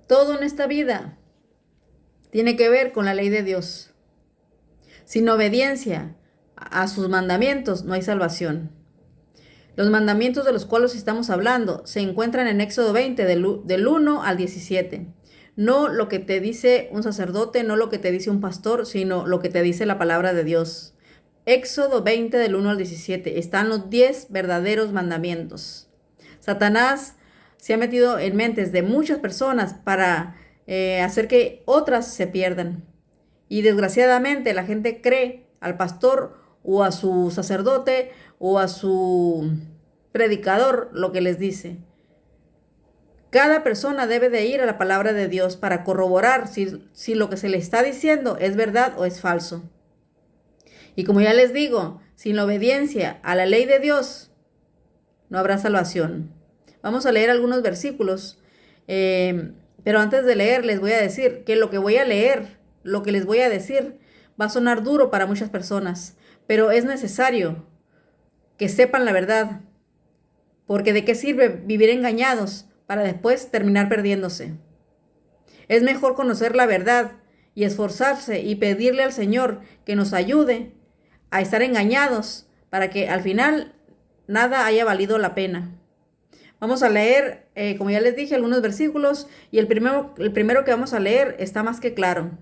Todo en esta vida tiene que ver con la ley de Dios. Sin obediencia a sus mandamientos no hay salvación. Los mandamientos de los cuales estamos hablando se encuentran en Éxodo 20, del 1 al 17. No lo que te dice un sacerdote, no lo que te dice un pastor, sino lo que te dice la palabra de Dios. Éxodo 20, del 1 al 17. Están los 10 verdaderos mandamientos. Satanás se ha metido en mentes de muchas personas para hacer que otras se pierdan. Y desgraciadamente la gente cree al pastor o a su sacerdote o a su predicador lo que les dice. Cada persona debe de ir a la palabra de Dios para corroborar si lo que se le está diciendo es verdad o es falso. Y como ya les digo, sin la obediencia a la ley de Dios, no habrá salvación. Vamos a leer algunos versículos, pero antes de leer les voy a decir que lo que voy a leer, lo que les voy a decir, va a sonar duro para muchas personas, pero es necesario que sepan la verdad, porque ¿de qué sirve vivir engañados para después terminar perdiéndose? Es mejor conocer la verdad y esforzarse y pedirle al Señor que nos ayude a estar engañados para que al final nada haya valido la pena. Vamos a leer, como ya les dije, algunos versículos y el primero que vamos a leer está más que claro.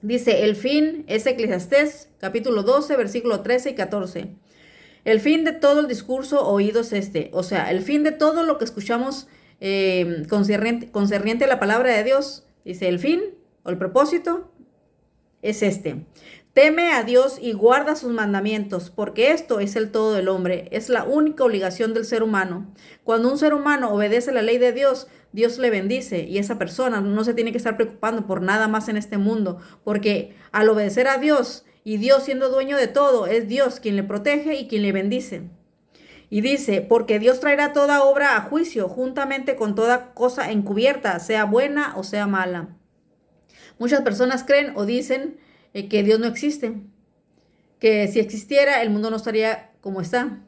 Dice, el fin es Eclesiastés, capítulo 12, versículo 13 y 14. El fin de todo el discurso oído es este, o sea, el fin de todo lo que escuchamos concerniente a la palabra de Dios, dice el fin o el propósito es este. Teme a Dios y guarda sus mandamientos, porque esto es el todo del hombre, es la única obligación del ser humano. Cuando un ser humano obedece la ley de Dios, Dios le bendice y esa persona no se tiene que estar preocupando por nada más en este mundo, porque al obedecer a Dios y Dios siendo dueño de todo, es Dios quien le protege y quien le bendice. Y dice, porque Dios traerá toda obra a juicio, juntamente con toda cosa encubierta, sea buena o sea mala. Muchas personas creen o dicen que Dios no existe, que si existiera el mundo no estaría como está.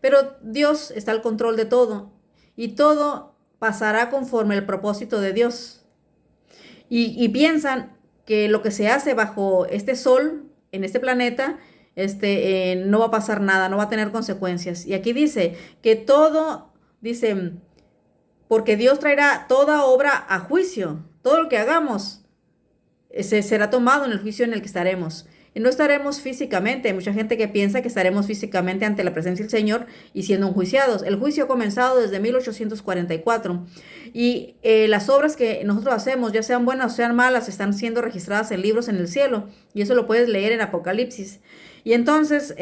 Pero Dios está al control de todo y todo pasará conforme el propósito de Dios. Y piensan que lo que se hace bajo este sol, en este planeta, no va a pasar nada, no va a tener consecuencias. Y aquí dice que todo, dice, porque Dios traerá toda obra a juicio, todo lo que hagamos será tomado en el juicio en el que estaremos. Y no estaremos físicamente. Hay mucha gente que piensa que estaremos físicamente ante la presencia del Señor y siendo enjuiciados. El juicio ha comenzado desde 1844. Y las obras que nosotros hacemos, ya sean buenas o sean malas, están siendo registradas en libros en el cielo. Y eso lo puedes leer en Apocalipsis. Y entonces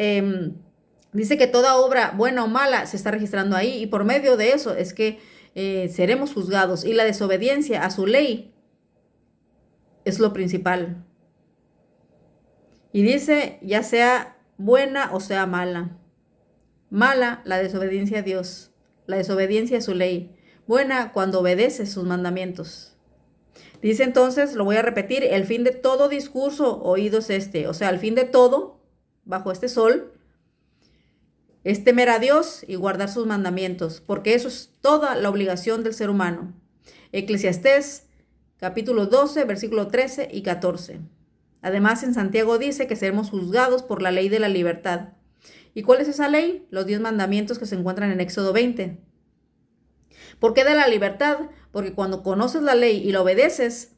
dice que toda obra buena o mala se está registrando ahí. Y por medio de eso es que seremos juzgados. Y la desobediencia a su ley es lo principal. Y dice, ya sea buena o sea mala. Mala, la desobediencia a Dios, la desobediencia a su ley. Buena, cuando obedece sus mandamientos. Dice entonces, lo voy a repetir, el fin de todo discurso oído es este. O sea, el fin de todo, bajo este sol, es temer a Dios y guardar sus mandamientos, porque eso es toda la obligación del ser humano. Eclesiastés capítulo 12, versículo 13 y 14. Además, en Santiago dice que seremos juzgados por la ley de la libertad. ¿Y cuál es esa ley? Los 10 mandamientos que se encuentran en Éxodo 20. ¿Por qué de la libertad? Porque cuando conoces la ley y la obedeces,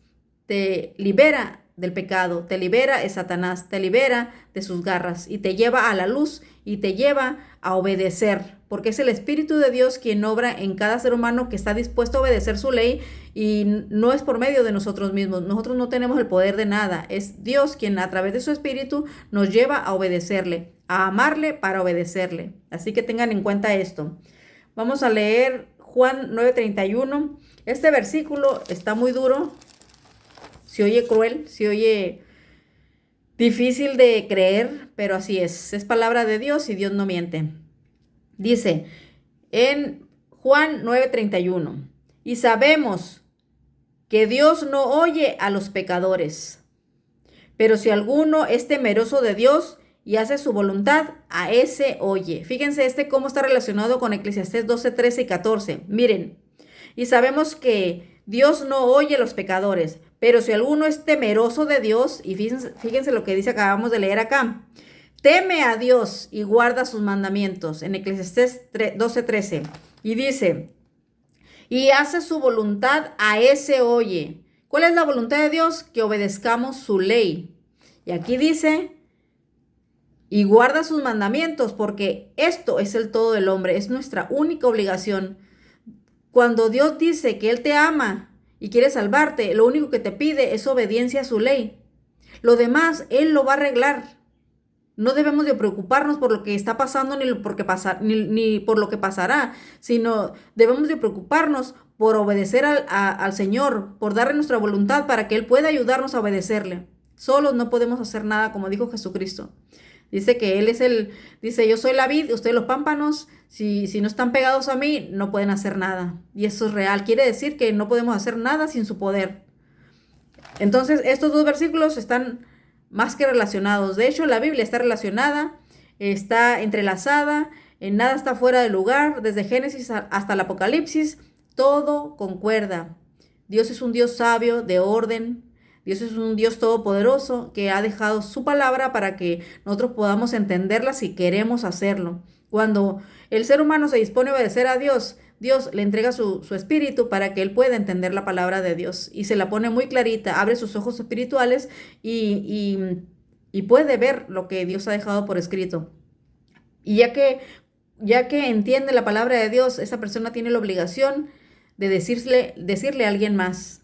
te libera del pecado, te libera de Satanás, te libera de sus garras y te lleva a la luz y te lleva a obedecer, porque es el Espíritu de Dios quien obra en cada ser humano que está dispuesto a obedecer su ley y no es por medio de nosotros mismos. Nosotros no tenemos el poder de nada, es Dios quien a través de su Espíritu nos lleva a obedecerle, a amarle para obedecerle. Así que tengan en cuenta esto. Vamos a leer Juan 9:31. Este versículo está muy duro. Se oye cruel, se oye difícil de creer, pero así es palabra de Dios y Dios no miente. Dice en Juan 9:31, y sabemos que Dios no oye a los pecadores, pero si alguno es temeroso de Dios y hace su voluntad, a ese oye. Fíjense cómo está relacionado con Eclesiastés 12, 13 y 14. Miren, y sabemos que Dios no oye a los pecadores, pero si alguno es temeroso de Dios, y fíjense lo que dice, acabamos de leer acá, teme a Dios y guarda sus mandamientos, en Eclesiastés 12:13, y dice, y hace su voluntad, a ese oye. ¿Cuál es la voluntad de Dios? Que obedezcamos su ley. Y aquí dice, y guarda sus mandamientos, porque esto es el todo del hombre, es nuestra única obligación. Cuando Dios dice que Él te ama y quiere salvarte, lo único que te pide es obediencia a su ley. Lo demás, Él lo va a arreglar. No debemos de preocuparnos por lo que está pasando ni por lo que pasará, sino debemos de preocuparnos por obedecer al Señor, por darle nuestra voluntad para que Él pueda ayudarnos a obedecerle. Solos no podemos hacer nada, como dijo Jesucristo. Dice que Él dice, yo soy la vid, ustedes los pámpanos, si no están pegados a mí, no pueden hacer nada. Y eso es real, quiere decir que no podemos hacer nada sin su poder. Entonces, estos dos versículos están más que relacionados. De hecho, la Biblia está relacionada, está entrelazada, en nada está fuera de lugar, desde Génesis hasta el Apocalipsis, todo concuerda. Dios es un Dios sabio, de orden. Dios es un Dios todopoderoso que ha dejado su palabra para que nosotros podamos entenderla si queremos hacerlo. Cuando el ser humano se dispone a obedecer a Dios, Dios le entrega su espíritu para que él pueda entender la palabra de Dios y se la pone muy clarita, abre sus ojos espirituales y puede ver lo que Dios ha dejado por escrito. Y ya que entiende la palabra de Dios, esa persona tiene la obligación de decirle a alguien más.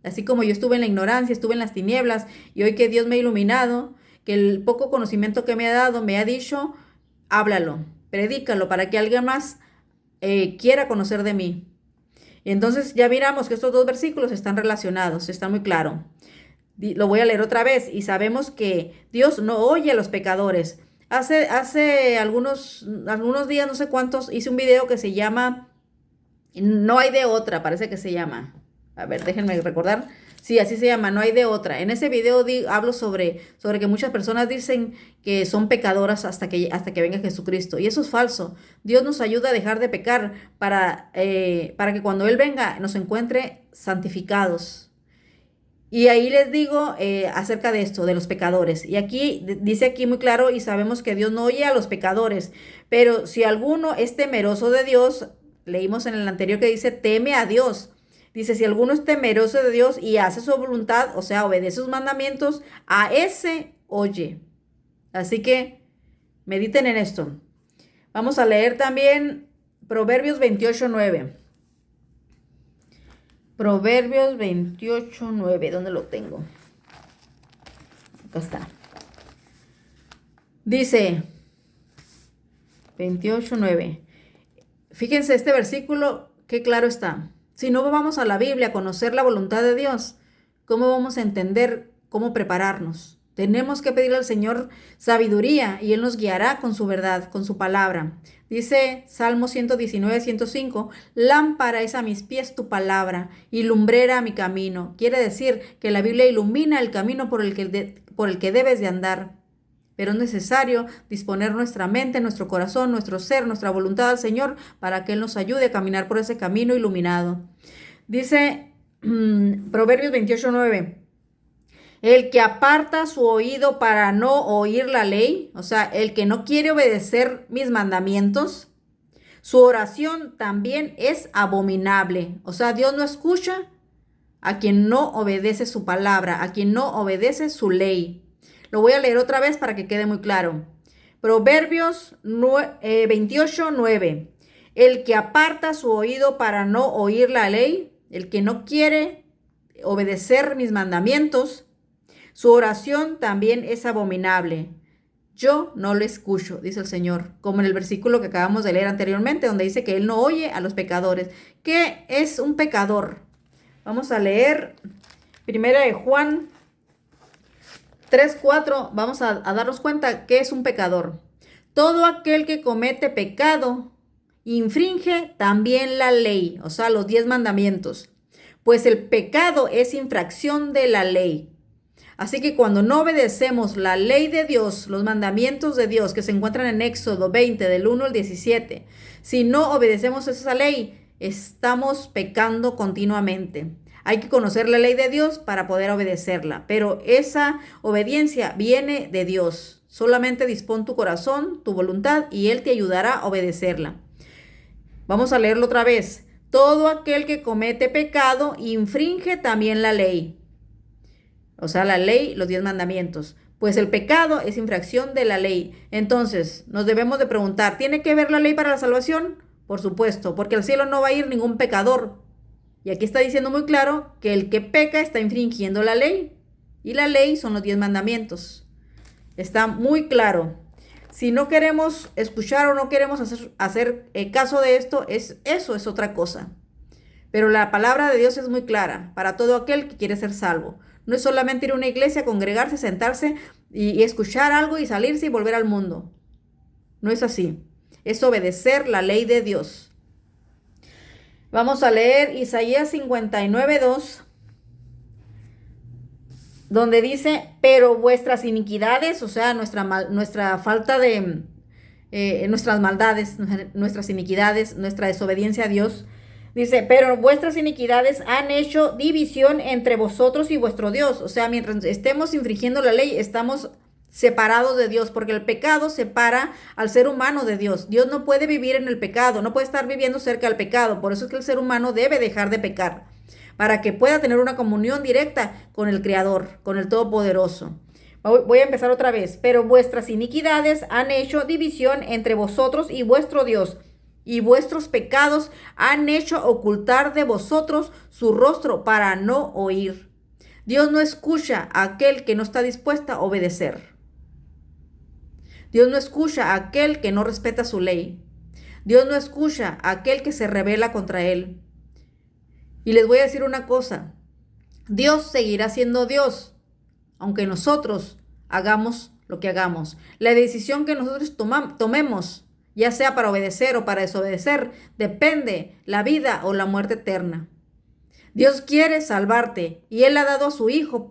Así como yo estuve en la ignorancia, estuve en las tinieblas, y hoy que Dios me ha iluminado, que el poco conocimiento que me ha dado, me ha dicho, háblalo, predícalo para que alguien más quiera conocer de mí. Y entonces ya miramos que estos dos versículos están relacionados, está muy claro. Lo voy a leer otra vez, y sabemos que Dios no oye a los pecadores. Hace algunos días, no sé cuántos, hice un video que se llama No hay de otra, parece que se llama. A ver, déjenme recordar. Sí, así se llama, No hay de otra. En ese video hablo sobre que muchas personas dicen que son pecadoras hasta que venga Jesucristo. Y eso es falso. Dios nos ayuda a dejar de pecar para que cuando Él venga nos encuentre santificados. Y ahí les digo acerca de esto, de los pecadores. Y aquí dice aquí muy claro, y sabemos que Dios no oye a los pecadores. Pero si alguno es temeroso de Dios, leímos en el anterior que dice, teme a Dios. Dice, si alguno es temeroso de Dios y hace su voluntad, o sea, obedece sus mandamientos, a ese oye. Así que mediten en esto. Vamos a leer también Proverbios 28:9. Proverbios 28:9. ¿Dónde lo tengo? Acá está. Dice 28:9. Fíjense este versículo, qué claro está. Si no vamos a la Biblia a conocer la voluntad de Dios, ¿cómo vamos a entender cómo prepararnos? Tenemos que pedirle al Señor sabiduría y Él nos guiará con su verdad, con su palabra. Dice Salmo 119:105, lámpara es a mis pies tu palabra y lumbrera a mi camino. Quiere decir que la Biblia ilumina el camino por el que debes de andar. Pero es necesario disponer nuestra mente, nuestro corazón, nuestro ser, nuestra voluntad al Señor para que Él nos ayude a caminar por ese camino iluminado. Dice Proverbios 28:9, el que aparta su oído para no oír la ley, o sea, el que no quiere obedecer mis mandamientos, su oración también es abominable. O sea, Dios no escucha a quien no obedece su palabra, a quien no obedece su ley. Lo voy a leer otra vez para que quede muy claro. Proverbios 28:9. El que aparta su oído para no oír la ley, el que no quiere obedecer mis mandamientos, su oración también es abominable. Yo no le escucho, dice el Señor, como en el versículo que acabamos de leer anteriormente, donde dice que Él no oye a los pecadores. ¿Qué es un pecador? Vamos a leer 1 de Juan 3:4, vamos a darnos cuenta que es un pecador. Todo aquel que comete pecado infringe también la ley, o sea, los 10 mandamientos, pues el pecado es infracción de la ley. Así que cuando no obedecemos la ley de Dios, los mandamientos de Dios que se encuentran en Éxodo 20, del 1 al 17, si no obedecemos esa ley, estamos pecando continuamente. Hay que conocer la ley de Dios para poder obedecerla, pero esa obediencia viene de Dios. Solamente dispón tu corazón, tu voluntad, y Él te ayudará a obedecerla. Vamos a leerlo otra vez. Todo aquel que comete pecado infringe también la ley. O sea, la ley, los 10 mandamientos. Pues el pecado es infracción de la ley. Entonces, nos debemos de preguntar, ¿tiene que ver la ley para la salvación? Por supuesto, porque al cielo no va a ir ningún pecador. Y aquí está diciendo muy claro que el que peca está infringiendo la ley. Y la ley son los 10 mandamientos. Está muy claro. Si no queremos escuchar o no queremos hacer caso de esto, eso es otra cosa. Pero la palabra de Dios es muy clara para todo aquel que quiere ser salvo. No es solamente ir a una iglesia, congregarse, sentarse y escuchar algo y salirse y volver al mundo. No es así. Es obedecer la ley de Dios. Vamos a leer Isaías 59:2, donde dice, pero vuestras iniquidades, o sea, nuestra falta de, nuestras maldades, nuestras iniquidades, nuestra desobediencia a Dios, dice, pero vuestras iniquidades han hecho división entre vosotros y vuestro Dios. O sea, mientras estemos infringiendo la ley, estamos separados de Dios, porque el pecado separa al ser humano de Dios. Dios no puede vivir en el pecado, no puede estar viviendo cerca del pecado. Por eso es que el ser humano debe dejar de pecar, para que pueda tener una comunión directa con el Creador, con el Todopoderoso. Voy a empezar otra vez. Pero vuestras iniquidades han hecho división entre vosotros y vuestro Dios, y vuestros pecados han hecho ocultar de vosotros su rostro para no oír. Dios no escucha a aquel que no está dispuesto a obedecer. Dios no escucha a aquel que no respeta su ley. Dios no escucha a aquel que se rebela contra él. Y les voy a decir una cosa. Dios seguirá siendo Dios, aunque nosotros hagamos lo que hagamos. La decisión que nosotros tomemos, ya sea para obedecer o para desobedecer, depende la vida o la muerte eterna. Dios quiere salvarte y Él ha dado a su Hijo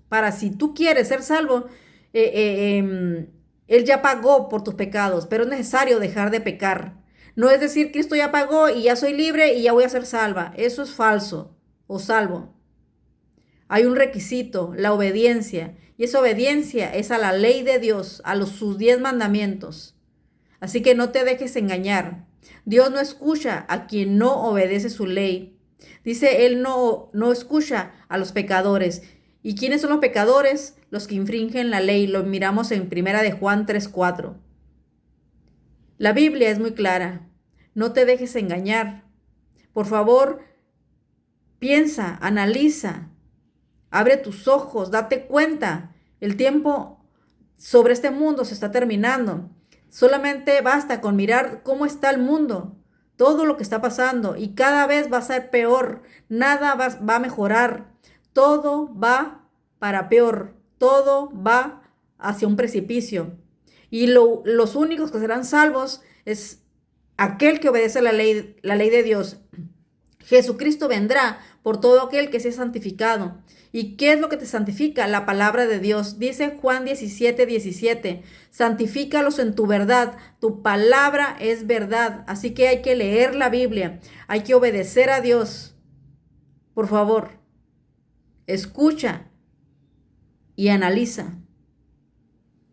para si tú quieres ser salvo. Él ya pagó por tus pecados, pero es necesario dejar de pecar. No es decir, Cristo ya pagó y ya soy libre y ya voy a ser salva. Eso es falso o salvo. Hay un requisito, la obediencia. Y esa obediencia es a la ley de Dios, a sus 10 mandamientos. Así que no te dejes engañar. Dios no escucha a quien no obedece su ley. Dice, Él no escucha a los pecadores. ¿Y quiénes son los pecadores? Los que infringen la ley. Lo miramos en 1 de Juan 3:4. La Biblia es muy clara. No te dejes engañar. Por favor, piensa, analiza, abre tus ojos, date cuenta. El tiempo sobre este mundo se está terminando. Solamente basta con mirar cómo está el mundo, todo lo que está pasando, y cada vez va a ser peor. Nada va a mejorar. Todo va para peor. Todo va hacia un precipicio. Y los únicos que serán salvos es aquel que obedece la ley de Dios. Jesucristo vendrá por todo aquel que sea santificado. ¿Y qué es lo que te santifica? La palabra de Dios. Dice Juan 17:17. Santifícalos en tu verdad. Tu palabra es verdad. Así que hay que leer la Biblia. Hay que obedecer a Dios. Por favor, escucha y analiza.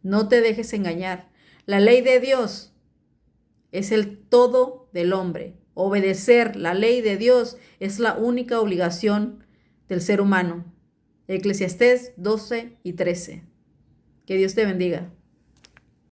No te dejes engañar. La ley de Dios es el todo del hombre. Obedecer la ley de Dios es la única obligación del ser humano. Eclesiastés 12:13. Que Dios te bendiga.